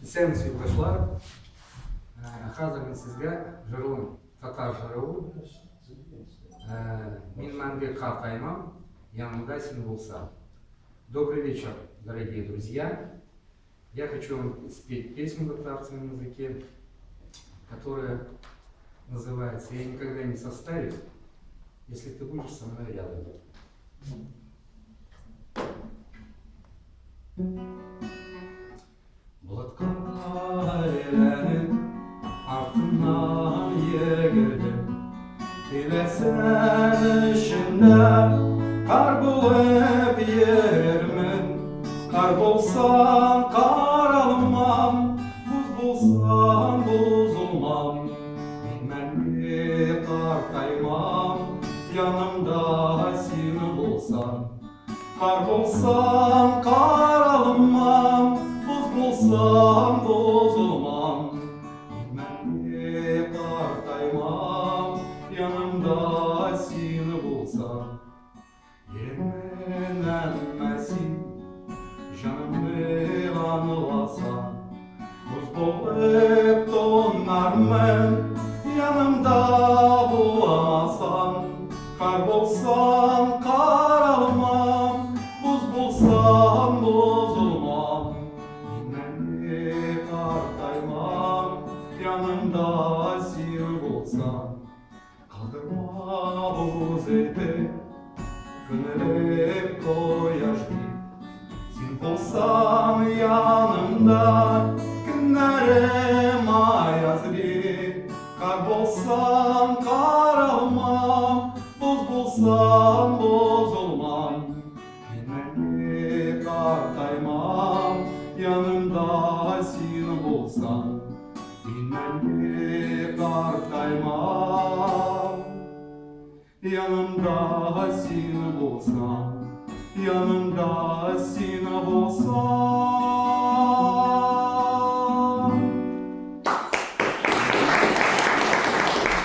Sevgili yurttaşlar, hazır ben sizge jırılın Tatar jırılı. Мен Картайман, yanımda sen bulsa. Добрый вечер, дорогие друзья. Я хочу вам спеть песню на татарском языке, которая называется «Я никогда не состарюсь, если ты будешь со мной рядом». Bulutlar ailenin ardından yegirdim. Dilesen işinde kar bulup yermin. Kar bulsam kar almam, buz bulsam buzulmam. Bilmem kartaymam, yanımda seni bulsam. Kar bulsam kar almam, buz bulsam bozulmam. Bilmem kartaymam, yanımda seni bulsam. Yerimden emmesin, canımı anılasam. Buz bulup donarmın, yanımda bulamazsam. Kar bulsam kar almam, buz bulsam bozulmam. Bilmem kartaymam, yanımda seni bulsam. Kaldırma buz eti, günlerim koyaştı. Sen bulsam yanımda, günlerim ayazdı. Kar bulsam kar almam, buz bulsam bozulmam. Bilmem kartaymam, yanımda seni bulsam. Bilmem kartaymam, yanımda seni bulsam. Yanımda seni bulsam.